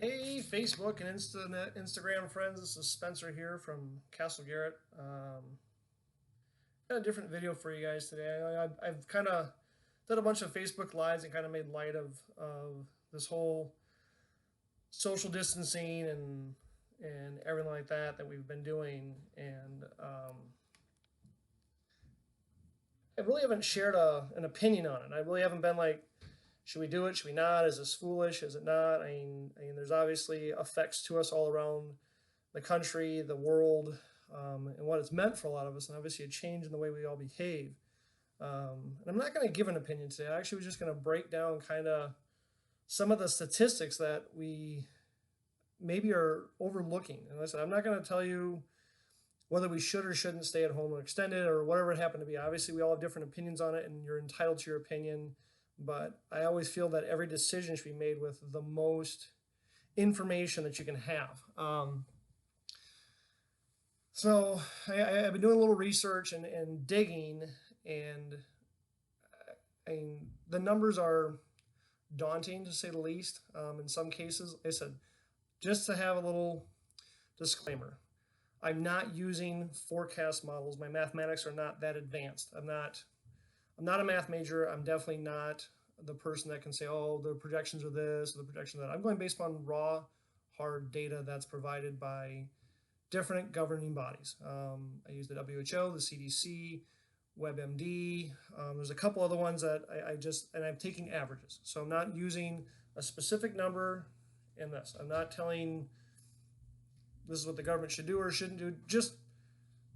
Hey, Facebook and Instagram friends. This is Spencer here from Castle Garrett. Got a different video for you guys today. I've kind of did a bunch of Facebook lives and kind of made light of this whole social distancing and everything like that we've been doing. And I really haven't shared an opinion on it. I really haven't been like, should we do it? Should we not? Is this foolish? Is it not? I mean, there's obviously effects to us all around the country, the world, and what it's meant for a lot of us, and obviously a change in the way we all behave. And I'm not going to give an opinion today. I actually was just going to break down kind of some of the statistics that we maybe are overlooking. And listen, I'm not going to tell you whether we should or shouldn't stay at home or extend it or whatever it happened to be. Obviously, we all have different opinions on it, and you're entitled to your opinion. But I always feel that every decision should be made with the most information that you can have. So I've been doing a little research and digging, and the numbers are daunting to say the least. In some cases, like I said, just to have a little disclaimer, I'm not using forecast models. My mathematics are not that advanced. I'm not a math major. I'm definitely not the person that can say, oh, the projections are this, the projections are that. I'm going based on raw, hard data that's provided by different governing bodies. I use the WHO, the CDC, WebMD. There's a couple other ones that and I'm taking averages. So I'm not using a specific number in this. I'm not telling this is what the government should do or shouldn't do. Just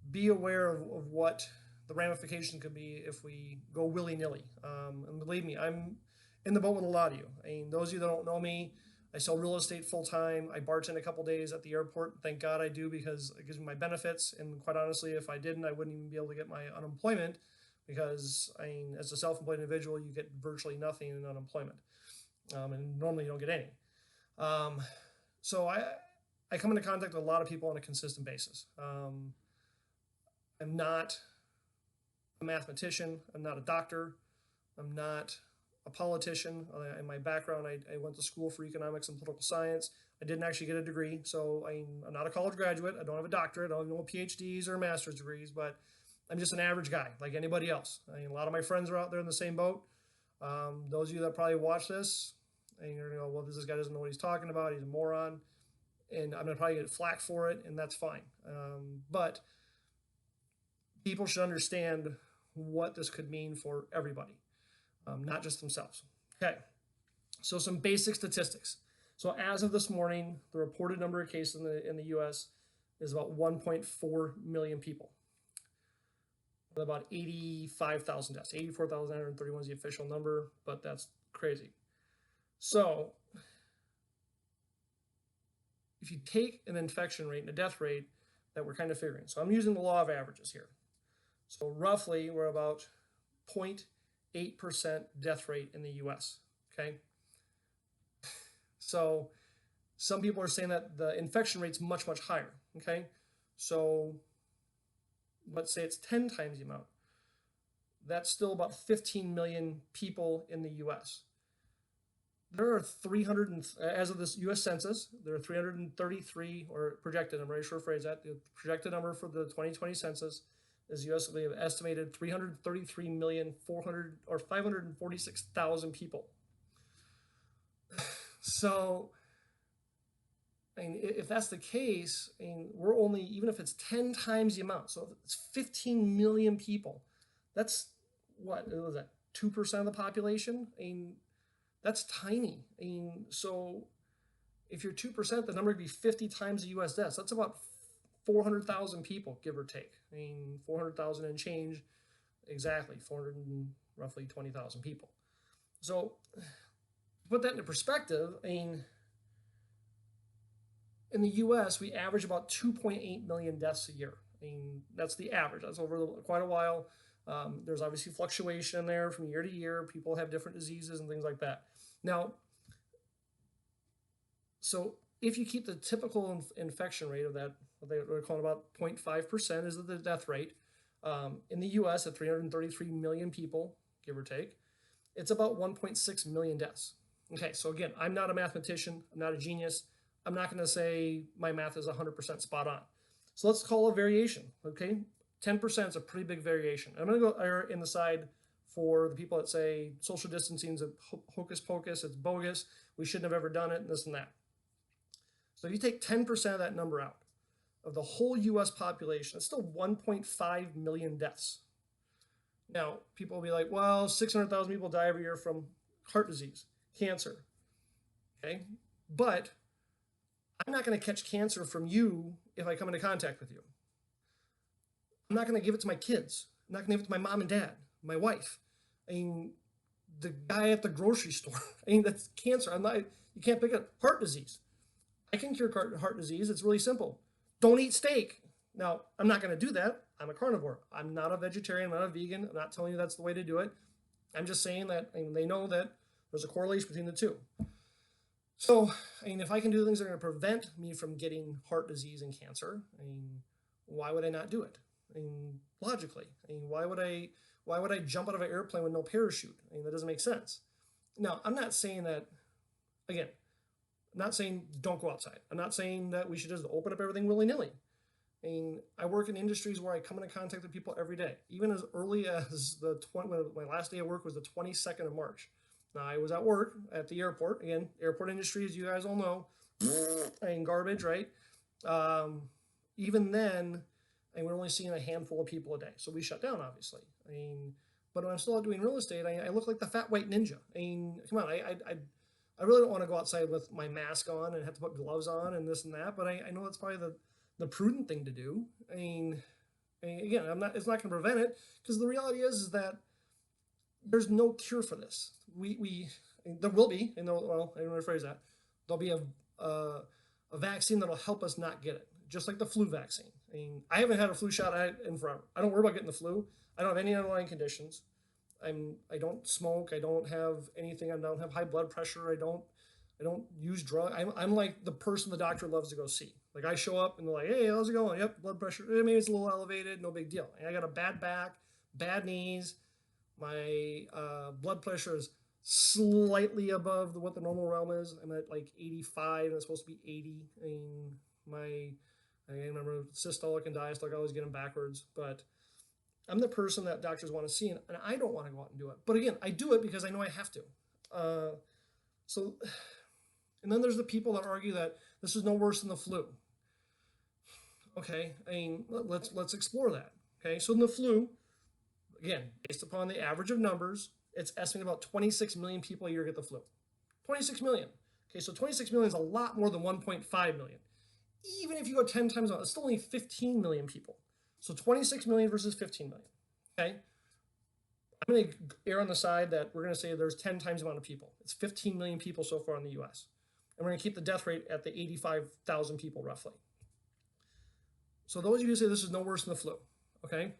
be aware of what the ramifications could be if we go willy-nilly. And believe me, I'm in the boat with a lot of you. I mean, those of you that don't know me, I sell real estate full time. I bartend a couple days at the airport. Thank God I do because it gives me my benefits. And quite honestly, if I didn't, I wouldn't even be able to get my unemployment because I mean, as a self-employed individual, you get virtually nothing in unemployment, and normally you don't get any. So I come into contact with a lot of people on a consistent basis. I'm not a mathematician. I'm not a doctor. I'm not a politician. In my background, I went to school for economics and political science. I didn't actually get a degree, so I'm not a college graduate. I don't have a doctorate. I don't have no PhDs or master's degrees, but I'm just an average guy like anybody else. I mean, a lot of my friends are out there in the same boat. Those of you that probably watch this, and you're going to go, well, this guy doesn't know what he's talking about. He's a moron. And I'm going to probably get flack for it, and that's fine. But people should understand what this could mean for everybody, not just themselves. Okay, so some basic statistics. So as of this morning, the reported number of cases in the U.S. is about 1.4 million people, with about 85,000 deaths. 84,931 is the official number, but that's crazy. So if you take an infection rate and a death rate that we're kind of figuring, so I'm using the law of averages here. So roughly, we're about 0.8% death rate in the US, okay? So some people are saying that the infection rate's much, much higher, okay? So let's say it's 10 times the amount. That's still about 15 million people in the US. There are 300, as of this US Census, there are 333, or projected, I'm not sure phrase that, the projected number for the 2020 census is US, we have estimated 333,400,000 or 546,000 people. So, I mean, if that's the case, I mean, we're only, even if it's 10 times the amount, so if it's 15 million people, that's what was that, 2% of the population? I mean, that's tiny. I mean, so if you're 2%, the number would be 50 times the US deaths. That's about 400,000 people, give or take. I mean, 400,000 and change, exactly, 400 and roughly 20,000 people. So to put that into perspective, I mean, in the US, we average about 2.8 million deaths a year. I mean, that's the average. That's over quite a while. There's obviously fluctuation there from year to year. People have different diseases and things like that. Now, so if you keep the typical infection rate of that, what they're calling about 0.5% is the death rate. In the US, at 333 million people, give or take, it's about 1.6 million deaths. Okay, so again, I'm not a mathematician, I'm not a genius. I'm not going to say my math is 100% spot on. So let's call a variation, okay? 10% is a pretty big variation. I'm going to go err in the side for the people that say social distancing is a hocus pocus, it's bogus, we shouldn't have ever done it, and this and that. So if you take 10% of that number out of the whole US population, it's still 1.5 million deaths. Now, people will be like, well, 600,000 people die every year from heart disease, cancer, okay? But I'm not going to catch cancer from you if I come into contact with you. I'm not going to give it to my kids. I'm not going to give it to my mom and dad, my wife. I mean, the guy at the grocery store. I mean, that's cancer. You can't pick up heart disease. I can cure heart disease. It's really simple. Don't eat steak. Now, I'm not going to do that. I'm a carnivore. I'm not a vegetarian. I'm not a vegan. I'm not telling you that's the way to do it. I'm just saying that, and they know that there's a correlation between the two. So, I mean, if I can do things that are going to prevent me from getting heart disease and cancer, I mean, why would I not do it? I mean, logically, I mean, why would I jump out of an airplane with no parachute? I mean, that doesn't make sense. Now, I'm not saying that, again, I'm not saying don't go outside. I'm not saying that we should just open up everything willy-nilly. I mean, I work in industries where I come into contact with people every day, even as early as my last day of work was the 22nd of March. Now, I was at work at the airport. Again, airport industry, as you guys all know, I mean, garbage, right? Even then, I mean, we're only seeing a handful of people a day. So we shut down, obviously. I mean, but when I'm still out doing real estate, I look like the fat white ninja. I mean, come on, I really don't want to go outside with my mask on and have to put gloves on and this and that, but I know that's probably the prudent thing to do. I mean again, it's not going to prevent it, because the reality is that there's no cure for this. There will be, well, I don't know how to phrase that. There'll be a vaccine that'll help us not get it, just like the flu vaccine. I mean, I haven't had a flu shot in forever. I don't worry about getting the flu. I don't have any underlying conditions. I don't smoke. I don't have anything. I don't have high blood pressure. I don't use drugs. I'm like the person the doctor loves to go see. Like, I show up and they're like, hey, how's it going? Yep, blood pressure. Maybe it's a little elevated. No big deal. And I got a bad back, bad knees. My blood pressure is slightly above what the normal realm is. I'm at like 85, and it's supposed to be 80. I mean, I remember systolic and diastolic, I always get them backwards. But I'm the person that doctors want to see, and I don't want to go out and do it. But again, I do it because I know I have to. And then there's the people that argue that this is no worse than the flu. Okay, I mean, let's explore that. Okay, so in the flu, again, based upon the average of numbers, it's estimated about 26 million people a year get the flu. 26 million. Okay, so 26 million is a lot more than 1.5 million. Even if you go 10 times out, it's still only 15 million people. So 26 million versus 15 million. Okay, I'm going to err on the side that we're going to say there's 10 times the amount of people. It's 15 million people so far in the US. And we're going to keep the death rate at the 85,000 people roughly. So those of you who say this is no worse than the flu, okay?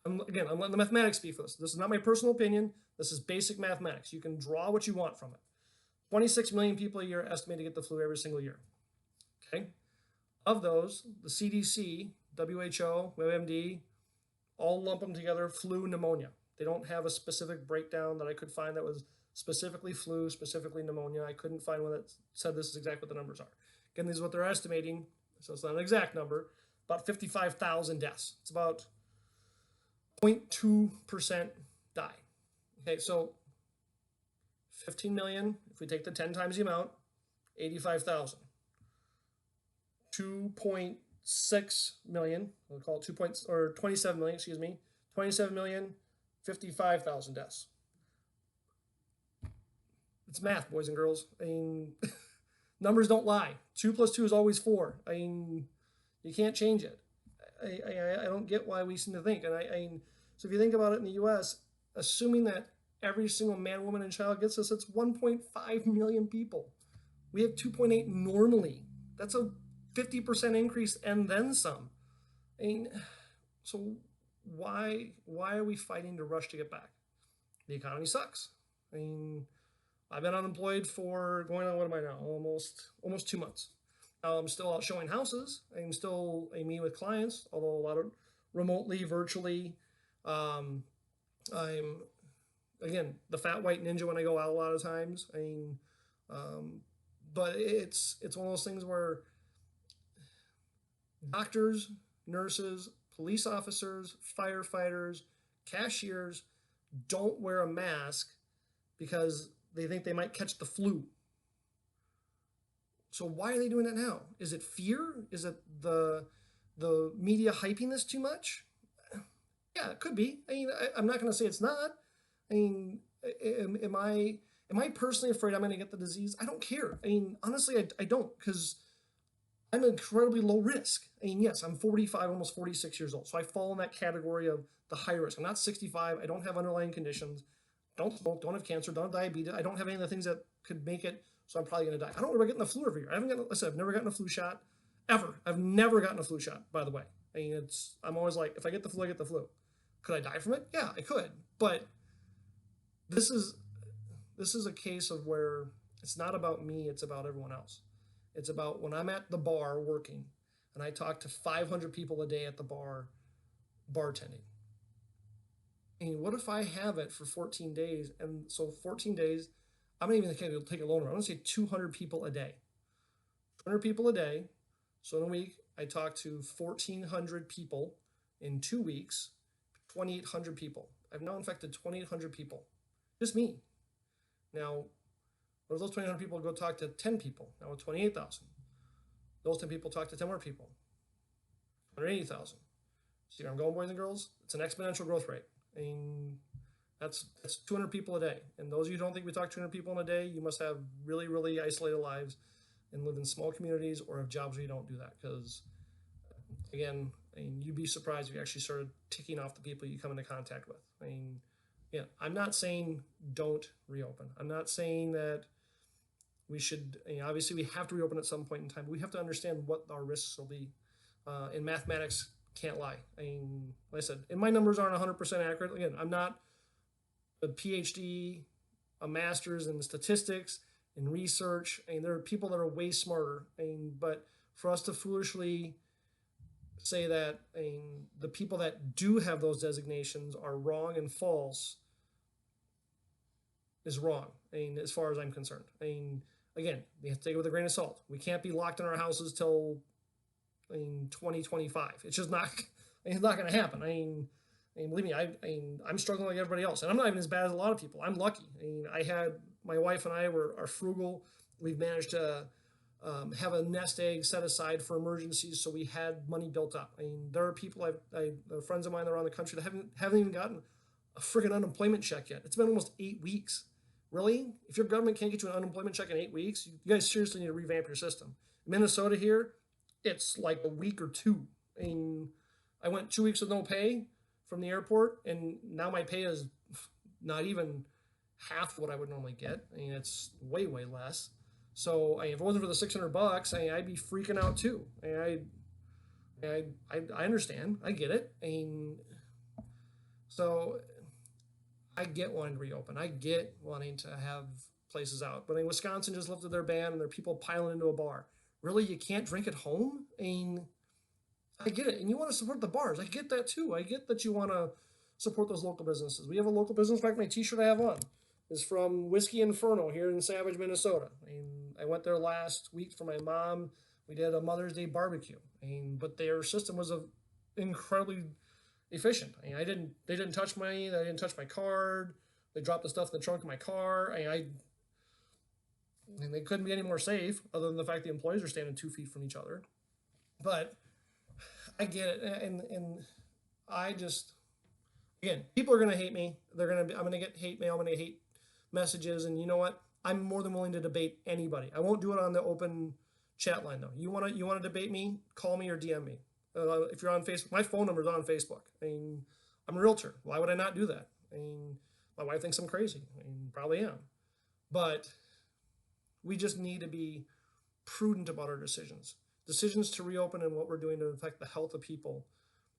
I'm letting the mathematics speak for this. This is not my personal opinion. This is basic mathematics. You can draw what you want from it. 26 million people a year estimated to get the flu every single year. Okay? Of those, the CDC, WHO, WebMD, all lump them together, flu, pneumonia. They don't have a specific breakdown that I could find that was specifically flu, specifically pneumonia. I couldn't find one that said this is exactly what the numbers are. Again, this is what they're estimating, so it's not an exact number. About 55,000 deaths. It's about 0.2% die. Okay, so 15 million, if we take the 10 times the amount, 85,000. 2.6 million, we'll call it 27 million, excuse me, 27 million, 55,000 deaths. It's math, boys and girls. I mean, numbers don't lie. 2 plus 2 is always 4. I mean, you can't change it. I don't get why we seem to think. And so if you think about it in the U.S., assuming that every single man, woman, and child gets this, it's 1.5 million people. We have 2.8 normally. That's a 50% increase and then some. I mean, so why are we fighting to rush to get back? The economy sucks. I mean, I've been unemployed for going on, what am I now? Almost 2 months. I'm still out showing houses. I'm still meeting with clients, although a lot of remotely, virtually. I'm, again, the fat white ninja when I go out a lot of times. I mean, But it's one of those things where doctors, nurses, police officers, firefighters, cashiers don't wear a mask because they think they might catch the flu. So why are they doing it now? Is it fear? Is it the media hyping this too much? Yeah, it could be. I mean, I'm not going to say it's not. I mean, am I personally afraid I'm going to get the disease? I don't care. I mean, honestly, I don't, because I'm incredibly low risk. I mean, yes, I'm 45, almost 46 years old, so I fall in that category of the high risk. I'm not 65. I don't have underlying conditions. Don't smoke. Don't have cancer. Don't have diabetes. I don't have any of the things that could make it. So I'm probably going to die. I don't ever get the flu every year. I haven't gotten. Listen, I've never gotten a flu shot, ever. I've never gotten a flu shot. By the way, I mean, I'm always like, if I get the flu, I get the flu. Could I die from it? Yeah, I could. But this is a case of where it's not about me. It's about everyone else. It's about when I'm at the bar working, and I talk to 500 people a day at the bar, bartending. And what if I have it for 14 days? And so 14 days, I'm not even going to take a loan. I'm going to say 200 people a day. 200 people a day. So in a week, I talk to 1,400 people. In 2 weeks, 2,800 people. I've now infected 2,800 people. Just me. Now, what if those 2,800 people go talk to 10 people? Now with 28,000. Those 10 people talk to 10 more people. 180,000. See where I'm going, boys and girls? It's an exponential growth rate. I mean, that's 200 people a day. And those of you who don't think we talk 200 people in a day, you must have really, really isolated lives and live in small communities or have jobs where you don't do that. Because, again, I mean, you'd be surprised if you actually started ticking off the people you come into contact with. I mean, yeah, I'm not saying don't reopen. I'm not saying that we should, obviously we have to reopen at some point in time, but we have to understand what our risks will be. In mathematics, can't lie. I mean, like I said, and my numbers aren't 100% accurate. Again, I'm not a PhD, a master's in statistics, in research. I mean, there are people that are way smarter. I mean, but for us to foolishly say that, I mean, the people that do have those designations are wrong and false is wrong. I mean, as far as I'm concerned. I mean, again, we have to take it with a grain of salt. We can't be locked in our houses till 2025. It's just not. It's not going to happen. I mean, believe me, I'm struggling like everybody else, and I'm not even as bad as a lot of people. I'm lucky. I mean, my wife and I are frugal. We've managed to have a nest egg set aside for emergencies, so we had money built up. I mean, there are people, friends of mine around the country that haven't even gotten a friggin' unemployment check yet. It's been almost 8 weeks. Really? If your government can't get you an unemployment check in 8 weeks, you guys seriously need to revamp your system. Minnesota here, it's like a week or two. I mean, I went 2 weeks with no pay from the airport, and now my pay is not even half what I would normally get. I mean, it's way, way less. So if it wasn't for the $600, I'd be freaking out too. I understand. I get it. I mean, so I get wanting to reopen. I get wanting to have places out. But Wisconsin just lifted their ban, and there are people piling into a bar. Really, you can't drink at home? I mean, I get it. And you want to support the bars. I get that too. I get that you want to support those local businesses. We have a local business. In fact, my t-shirt I have on is from Whiskey Inferno here in Savage, Minnesota. I mean, I went there last week for my mom. We did a Mother's Day barbecue. I mean, but their system was incredibly efficient. I mean, they didn't touch they didn't touch my card. They dropped the stuff in the trunk of my car. And they couldn't be any more safe, other than the fact the employees are standing 2 feet from each other. But I get it, and I just, again, people are gonna hate me. I'm gonna get hate mail. I'm gonna hate messages, and you know what? I'm more than willing to debate anybody. I won't do it on the open chat line though. You wanna debate me? Call me or DM me. If you're on Facebook, my phone number is on Facebook. I mean, I'm a realtor. Why would I not do that? I mean, my wife thinks I'm crazy. I mean, probably am, but we just need to be prudent about our decisions. Decisions to reopen and what we're doing to affect the health of people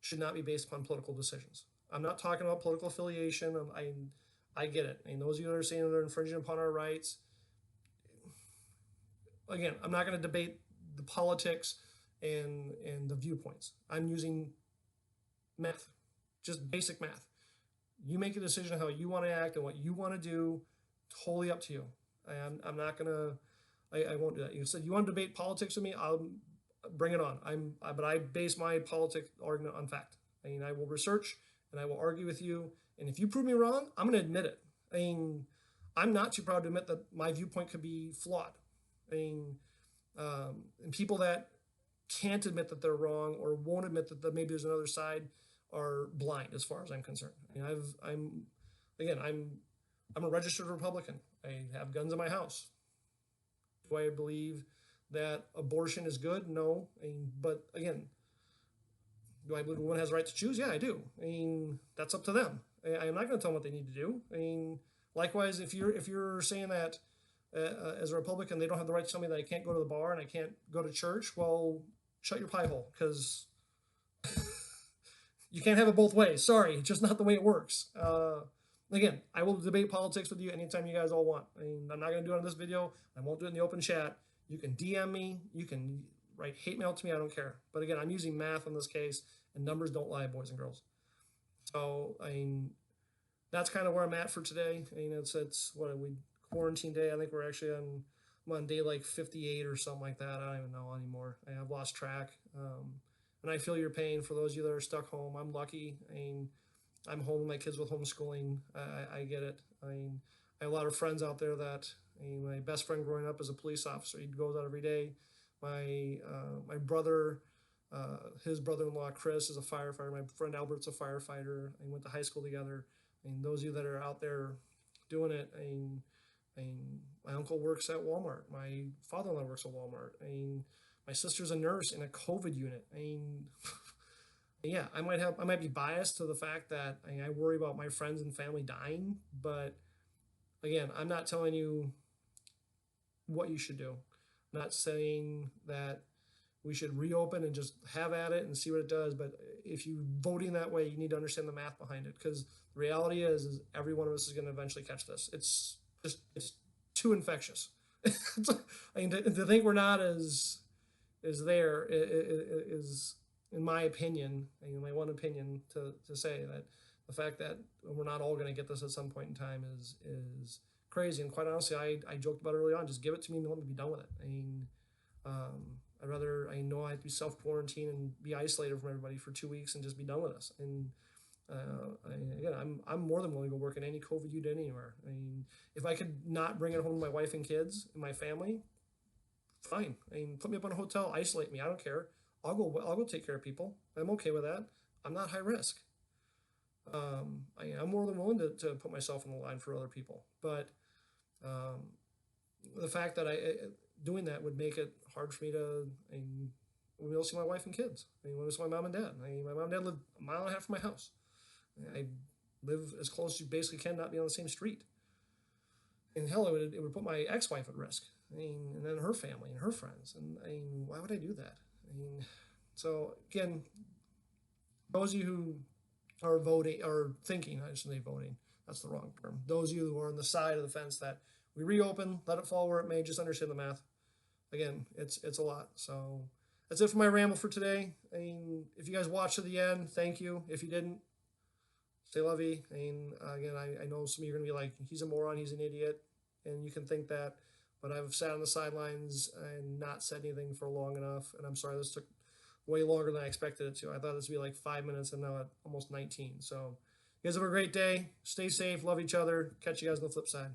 should not be based upon political decisions. I'm not talking about political affiliation. I get it. And those of you that are saying they're infringing upon our rights, again, I'm not going to debate the politics and the viewpoints. I'm using math, just basic math. You make a decision how you want to act and what you want to do, totally up to you. I'm not gonna. I won't do that. You said you want to debate politics with me. I'll bring it on. But I base my politic argument on fact. I mean, I will research and I will argue with you. And if you prove me wrong, I'm going to admit it. I mean, I'm not too proud to admit that my viewpoint could be flawed. I mean, and people that can't admit that they're wrong or won't admit that maybe there's another side are blind, as far as I'm concerned. I mean, I'm a registered Republican. I have guns in my house. Do I believe that abortion is good? No. I mean, but again, do I believe a woman has the right to choose? Yeah, I do. I mean, that's up to them. I'm not going to tell them what they need to do. I mean, likewise, if you're saying that as a Republican they don't have the right to tell me that I can't go to the bar and I can't go to church, well, shut your pie hole, because you can't have it both ways. Sorry, it's just not the way it works. Again, I will debate politics with you anytime you guys all want. I mean, I'm not going to do it on this video. I won't do it in the open chat. You can DM me. You can write hate mail to me. I don't care. But again, I'm using math in this case, and numbers don't lie, boys and girls. So, I mean, that's kind of where I'm at for today. I mean, it's what we quarantine day. I think we're actually I'm on day like 58 or something like that. I don't even know anymore. I've lost track. And I feel your pain for those of you that are stuck home. I'm lucky. I mean, I'm home with my kids with homeschooling. I get it. I mean, I have a lot of friends out there that, I mean, my best friend growing up is a police officer. He goes out every day. My brother, his brother-in-law, Chris, is a firefighter. My friend Albert's a firefighter. I went to high school together. I mean, those of you that are out there doing it, I mean, my uncle works at Walmart. My father-in-law works at Walmart. I mean, my sister's a nurse in a COVID unit. I mean, yeah, I might be biased to the fact that I worry about my friends and family dying, but again, I'm not telling you what you should do. I'm not saying that we should reopen and just have at it and see what it does, but if you're voting that way, you need to understand the math behind it, because the reality is every one of us is going to eventually catch this. It's too infectious. I mean, to think we're not as there is, in my opinion, my one opinion, to say that the fact that we're not all going to get this at some point in time is crazy. And quite honestly, I joked about it early on. Just give it to me and let me be done with it. I mean, I'd rather, I know I have to be self-quarantine and be isolated from everybody for 2 weeks and just be done with this. And again, I'm more than willing to go work in any COVID unit anywhere. I mean, if I could not bring it home to my wife and kids and my family, fine. I mean, put me up in a hotel, isolate me. I don't care. I'll go take care of people. I'm okay with that. I'm not high risk. I'm more than willing to put myself on the line for other people. But the fact that doing that would make it hard for me to, when we see my wife and kids. I mean, when we see my mom and dad. My mom and dad live a mile and a half from my house. I live as close as you basically can, not be on the same street. And hell, it would put my ex-wife at risk. I mean, and then her family and her friends. And I mean, why would I do that? I mean, so again, those of you who are voting or thinking, I shouldn't say voting, that's the wrong term. Those of you who are on the side of the fence that we reopen, let it fall where it may, just understand the math. Again, it's a lot. So that's it for my ramble for today. I mean, if you guys watched to the end, thank you. If you didn't, stay lovey. I mean, again, I know some of you are going to be like, he's a moron, he's an idiot, and you can think that, but I've sat on the sidelines and not said anything for long enough, and I'm sorry this took way longer than I expected it to. I thought this would be like 5 minutes, and now at almost 19. So you guys have a great day. Stay safe. Love each other. Catch you guys on the flip side.